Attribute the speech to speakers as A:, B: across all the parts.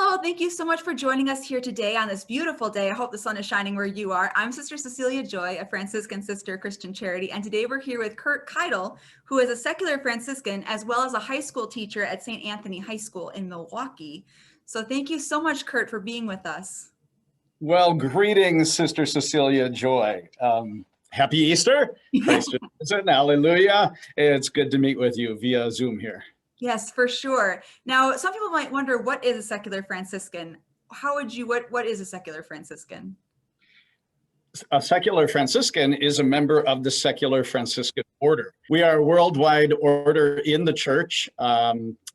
A: Hello, thank you so much for joining us here today on this beautiful day. I hope the sun is shining where you are. I'm Sister Cecilia Joy, a Franciscan sister Christian charity, and today we're here with Keidl, who is a secular Franciscan as well as a high school teacher at St. Anthony High School in Milwaukee. So thank you so much, Kurt, for being with us.
B: Well, greetings, Sister Cecilia Joy. Happy Easter. Christ is risen. Hallelujah. It's good to meet with you via Zoom here.
A: Yes, for sure. Now, some people might wonder, what is a secular Franciscan? What is a secular Franciscan?
B: A secular Franciscan is a member of the secular Franciscan order. We are a worldwide order in the church.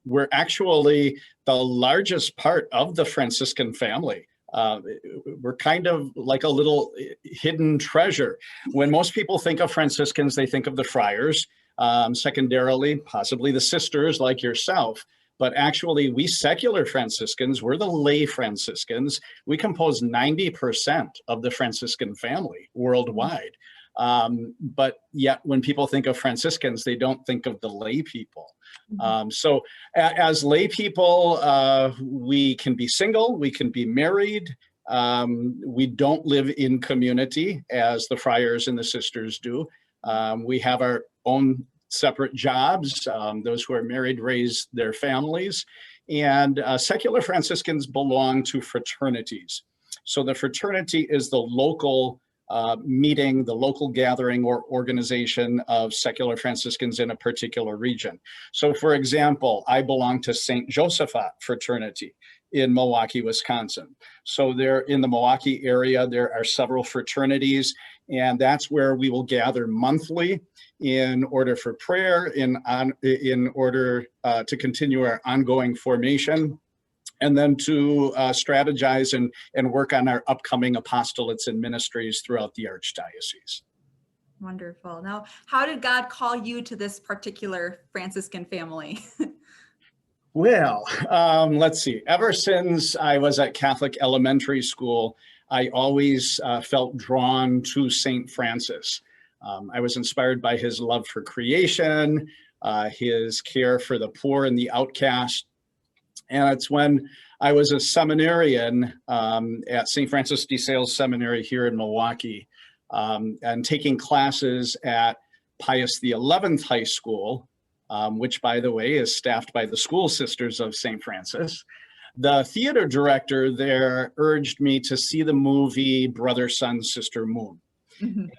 B: We're actually the largest part of the Franciscan family. We're kind of like a little hidden treasure. When most people think of Franciscans, they think of the friars. Secondarily, possibly the sisters like yourself, but actually we secular Franciscans, we're the lay Franciscans. We compose 90% of the Franciscan family worldwide. But yet when people think of Franciscans, they don't think of the lay people. So as lay people, we can be single, we can be married. We don't live in community as the friars and the sisters do. We have our own separate jobs. Those who are married raise their families. And secular Franciscans belong to fraternities. So the fraternity is the local meeting, the local gathering or organization of secular Franciscans in a particular region. So for example, I belong to St. Josephat fraternity in Milwaukee, Wisconsin. So there in the Milwaukee area, there are several fraternities, and that's where we will gather monthly in order for prayer, in order to continue our ongoing formation, and then to strategize and work on our upcoming apostolates and ministries throughout the Archdiocese.
A: Wonderful. Now, how did God call you to this particular Franciscan family?
B: Well, let's see. Ever since I was at Catholic elementary school, I always felt drawn to St. Francis. I was inspired by his love for creation, his care for the poor and the outcast. And it's when I was a seminarian at St. Francis de Sales Seminary here in Milwaukee, and taking classes at Pius XI High School, which, by the way, is staffed by the School Sisters of St. Francis. The theater director there urged me to see the movie Brother, Sun, Sister, Moon. And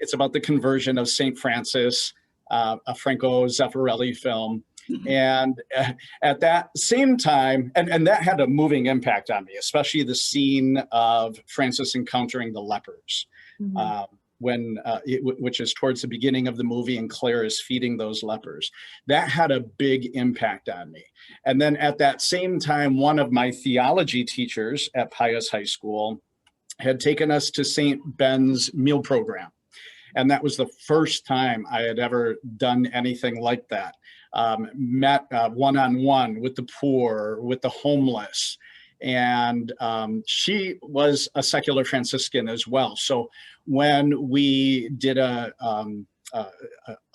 B: it's about the conversion of St. Francis, a Franco Zeffirelli film. And at that same time, and that had a moving impact on me, especially the scene of Francis encountering the lepers, which is towards the beginning of the movie, and Claire is feeding those lepers. That had a big impact on me. And then at that same time, one of my theology teachers at Pius High School had taken us to St. Ben's meal program. And that was the first time I had ever done anything like that. Met one-on-one with the poor, with the homeless. And she was a secular Franciscan as well. So when we did a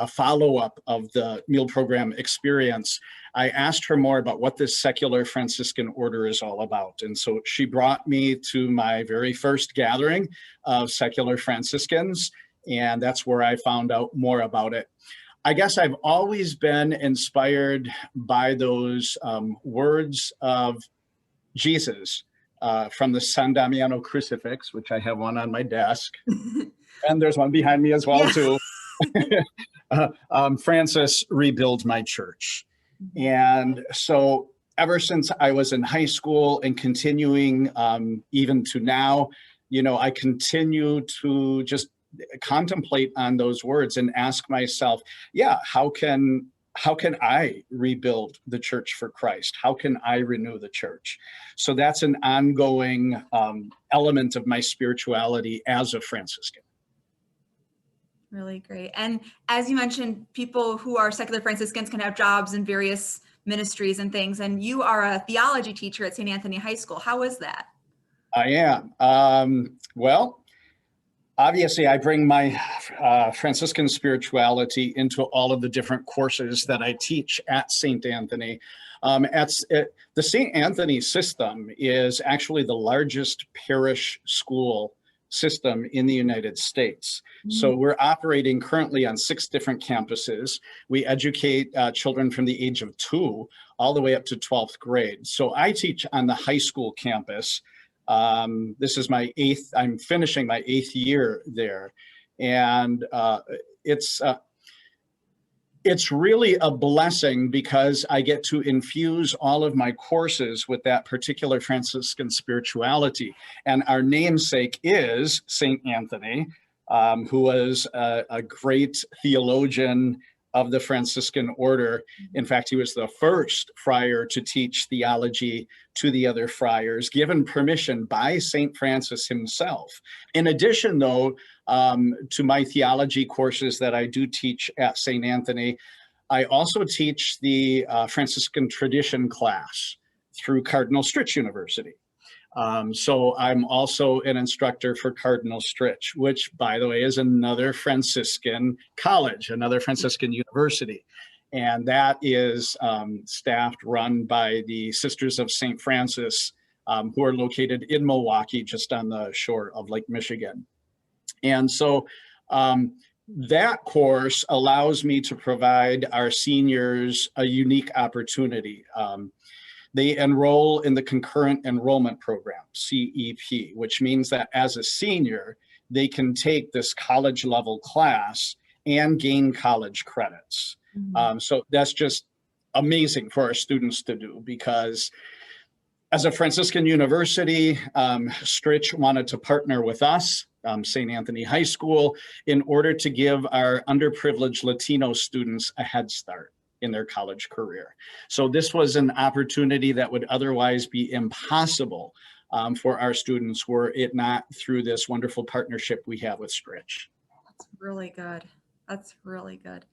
B: follow-up of the meal program experience, I asked her more about what this secular Franciscan order is all about. And so she brought me to my very first gathering of secular Franciscans, and that's where I found out more about it. I guess I've always been inspired by those words of Jesus from the San Damiano crucifix, which I have one on my desk. And there's one behind me as well, too. Francis, rebuild my church. And so ever since I was in high school and continuing even to now, I continue to just contemplate on those words and ask myself, how can I rebuild the church for Christ? How can I renew the church? So that's an ongoing element of my spirituality as a Franciscan.
A: Really great. And as you mentioned, people who are secular Franciscans can have jobs in various ministries and things. And you are a theology teacher at St. Anthony High School. How is that?
B: I am. Well, obviously, I bring my Franciscan spirituality into all of the different courses that I teach at St. Anthony. The St. Anthony system is actually the largest parish school system in the United States. So we're operating currently on 6 different campuses. We educate children from the age of 2 all the way up to 12th grade. So I teach on the high school campus. This is I'm finishing my 8th year there. And it's really a blessing because I get to infuse all of my courses with that particular Franciscan spirituality. And our namesake is St. Anthony, who was a great theologian of the Franciscan order. In fact, he was the first friar to teach theology to the other friars, given permission by St. Francis himself. In addition, though, to my theology courses that I do teach at St. Anthony, I also teach the Franciscan tradition class through Cardinal Stritch University. So I'm also an instructor for Cardinal Stritch, which, by the way, is another Franciscan college, another Franciscan university. And that is staffed, run by the Sisters of St. Francis, who are located in Milwaukee, just on the shore of Lake Michigan. And so that course allows me to provide our seniors a unique opportunity. They enroll in the concurrent enrollment program, CEP, which means that as a senior, they can take this college level class and gain college credits. So that's just amazing for our students to do, because as a Franciscan university, Stritch wanted to partner with us, St. Anthony High School, in order to give our underprivileged Latino students a head start in their college career. So this was an opportunity that would otherwise be impossible for our students were it not through this wonderful partnership we have with Stritch.
A: That's really good. That's really good.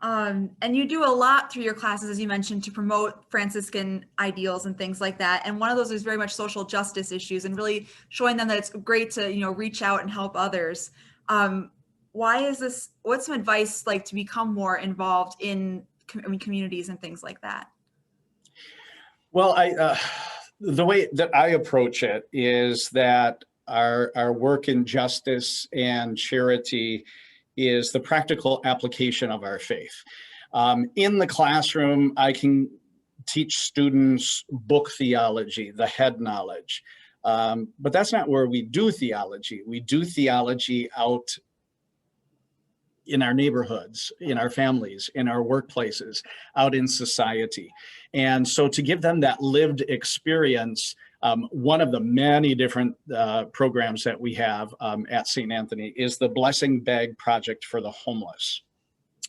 A: And you do a lot through your classes, as you mentioned, to promote Franciscan ideals and things like that. And one of those is very much social justice issues and really showing them that it's great to, reach out and help others. Why is this? What's some advice like to become more involved in communities and things like that?
B: Well, the way that I approach it is that our work in justice and charity is the practical application of our faith. In the classroom, I can teach students book theology, the head knowledge, but that's not where we do theology. We do theology out in our neighborhoods, in our families, in our workplaces, out in society. And so to give them that lived experience, one of the many different programs that we have at St. Anthony is the Blessing Bag Project for the Homeless.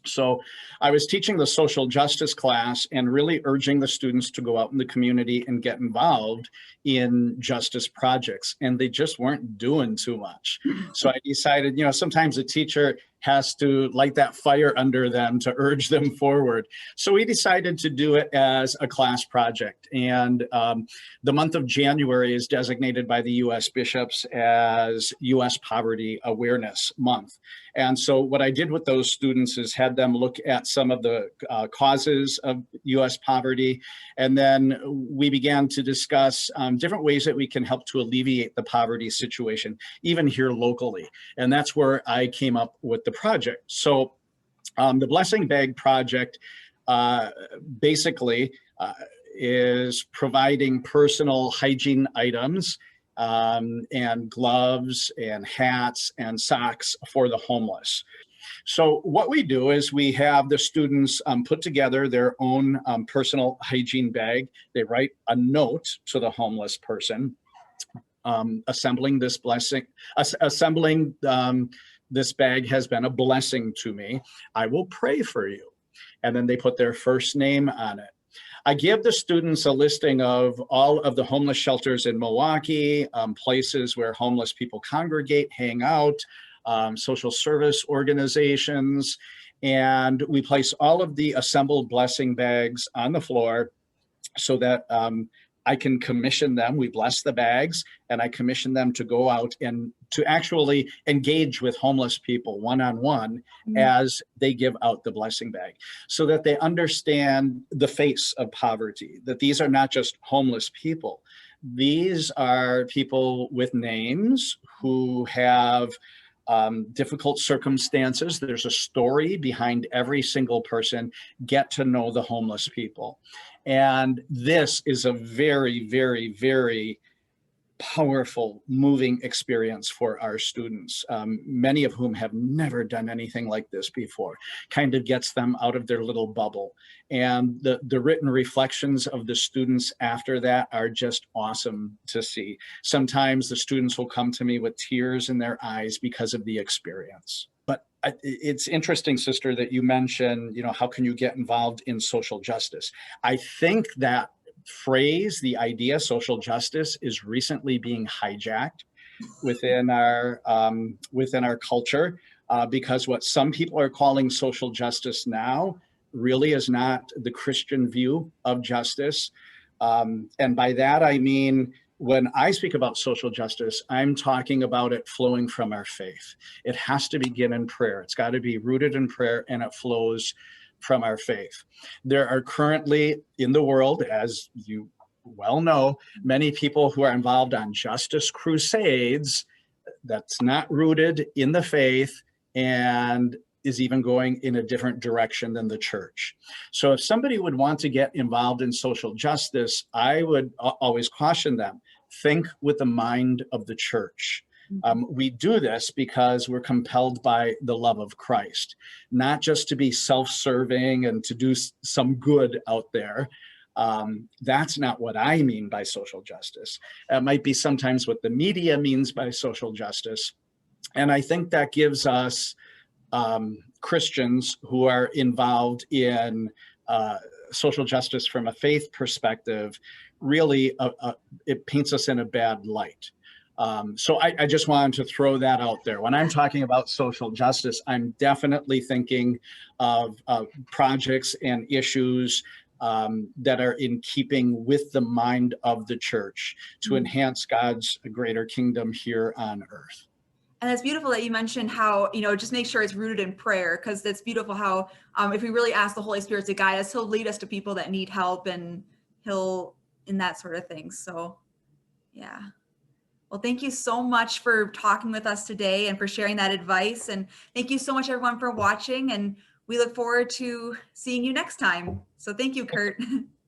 B: So I was teaching the social justice class and really urging the students to go out in the community and get involved in justice projects, and they just weren't doing too much. So I decided, sometimes a teacher has to light that fire under them to urge them forward. So we decided to do it as a class project. And the month of January is designated by the U.S. bishops as U.S. Poverty Awareness Month. And so what I did with those students is had them look at some of the causes of U.S. poverty. And then we began to discuss different ways that we can help to alleviate the poverty situation, even here locally. And that's where I came up with the project. So the Blessing Bag Project basically is providing personal hygiene items and gloves and hats and socks for the homeless. So what we do is we have the students put together their own personal hygiene bag. They write a note to the homeless person, assembling this bag has been a blessing to me. I will pray for you. And then they put their first name on it. I give the students a listing of all of the homeless shelters in Milwaukee, places where homeless people congregate, hang out, social service organizations, and we place all of the assembled blessing bags on the floor so that I can commission them. We bless the bags, and I commission them to go out and to actually engage with homeless people one-on-one as they give out the blessing bag, so that they understand the face of poverty, that these are not just homeless people. These are people with names who have difficult circumstances. There's a story behind every single person. Get to know the homeless people. And this is a very, very, very powerful, moving experience for our students, many of whom have never done anything like this before. Kind of gets them out of their little bubble. And the written reflections of the students after that are just awesome to see. Sometimes the students will come to me with tears in their eyes because of the experience. But it's interesting, sister, that you mentioned, how can you get involved in social justice? I think that phrase, the idea social justice, is recently being hijacked within our culture, because what some people are calling social justice now really is not the Christian view of justice. And by that, I mean, when I speak about social justice, I'm talking about it flowing from our faith. It has to begin in prayer. It's got to be rooted in prayer, and it flows from our faith. There are currently in the world, as you well know, many people who are involved on justice crusades that's not rooted in the faith and is even going in a different direction than the church. So if somebody would want to get involved in social justice, I would always caution them, think with the mind of the church. We do this because we're compelled by the love of Christ, not just to be self-serving and to do some good out there. That's not what I mean by social justice. It might be sometimes what the media means by social justice. And I think that gives us Christians who are involved in social justice from a faith perspective, really it paints us in a bad light. So I just wanted to throw that out there. When I'm talking about social justice, I'm definitely thinking of projects and issues that are in keeping with the mind of the church to enhance God's greater kingdom here on earth.
A: And it's beautiful that you mentioned how, just make sure it's rooted in prayer, because it's beautiful how if we really ask the Holy Spirit to guide us, he'll lead us to people that need help, and he'll, in that sort of thing. So, yeah. Well, thank you so much for talking with us today and for sharing that advice. And thank you so much, everyone, for watching. And we look forward to seeing you next time. So thank you, Kurt.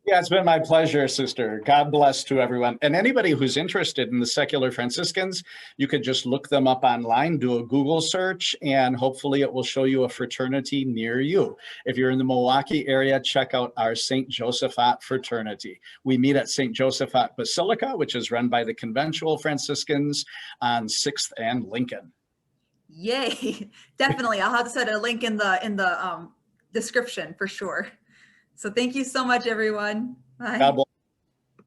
B: Yeah, it's been my pleasure, sister. God bless to everyone. And anybody who's interested in the secular Franciscans, you could just look them up online, do a Google search, and hopefully it will show you a fraternity near you. If you're in the Milwaukee area, check out our St. Josaphat fraternity. We meet at St. Josaphat Basilica, which is run by the Conventual Franciscans on 6th and Lincoln.
A: Yay. Definitely. I'll have to set a link in the description for sure. So thank you so much, everyone. Bye.
B: God bless.